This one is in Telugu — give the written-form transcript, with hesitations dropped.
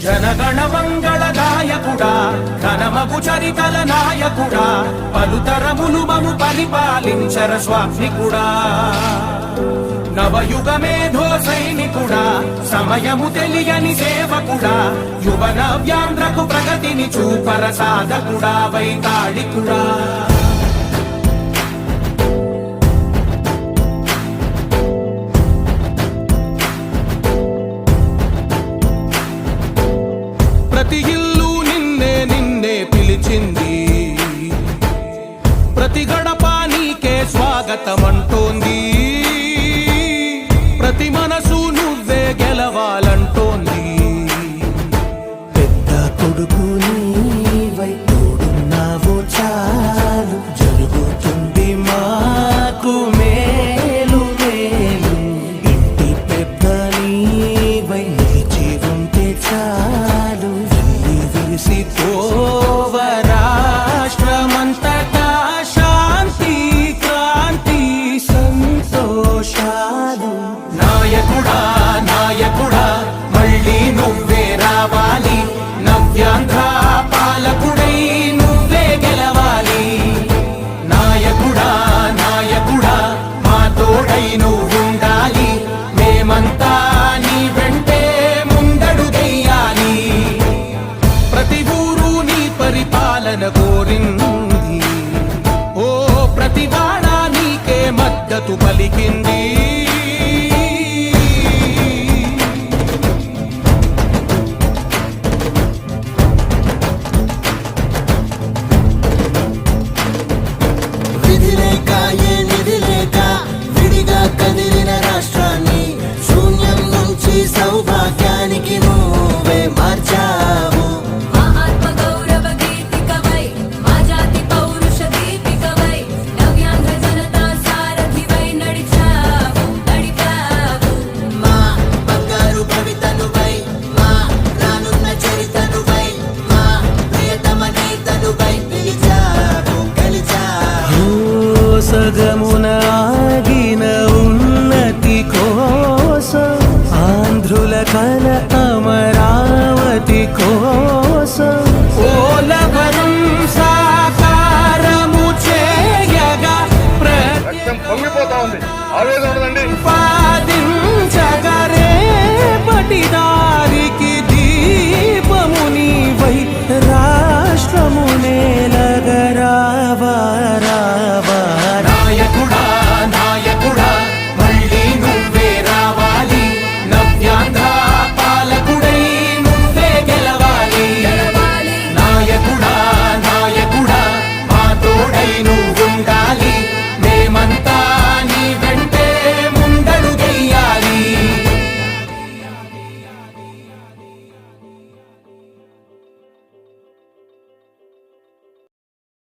జనగణ మంగళ నాయకుడా ఘనమగు చరితల నాయకుడా పలుతరములు మము పరిపాలించర స్వామికుడా నవయుగ మేధో సైనికుడా సమయము తెలియని సేవకుడా యువన వ్యాంధ్రకు ప్రగతిని చూపర సాధకుడా వైతాళికుడా ప్రతి ఇల్లు నిన్నే నిన్నే పిలిచింది ప్రతి గడప నీకే స్వాగతమంటోంది ప్రతి మనసు నువ్వే గెలవాలంటోంది పెద్ద కొడుకు నీవై తోడున్నావు చాలు జరుగుతుంది మాకు మేలు మేలు ఇంటి పెద్ద నీవై నిలిచి ఉంటే చాలు వెళ్ళి విరిసిపోవ రాష్ట్రమంతటా శాంతి క్రాంతి సంతోషాలు నాయకుడా నాయకుడా మళ్ళీ నువ్వే రావాలి నవ్యాంధ్ర పాలకుడై నువ్వే గెలవాలి నాయకుడా నాయకుడా మా తోడై నువ్వుండాలి మేమంతా నీ వెంటే ముందడుగెయ్యాలి ప్రతి ఊరు నీ పరిపాలన కోరింది ఓ ప్రతి వాడ నీకే మద్దతు పలికింది విధి లేక ఏ నిధి లేక విడిగా కదిలిన రాష్ట్రాన్ని శూన్యం నుంచి సౌభాగ్యానికి నువ్వే మార్చావు మా ఆత్మ గౌరవ గీతికవై మా జాతి పౌరుష దీపికవై నవ్యాంధ్ర జనతా సారథివై నడిచావు నడిపావు మా బంగారు భవితనువై మా రానున్న చరితనువై మా ప్రియతమ గీతనువై పిలిచావు గెలిచావు సగమున ఆగిన ఉన్నతి కోసం ఆంధ్రుల కల అమరావతి కోసం పోలవరం సాకారము చేయగా రక్తం పొంగిపోతా ఉంది ఆవేదన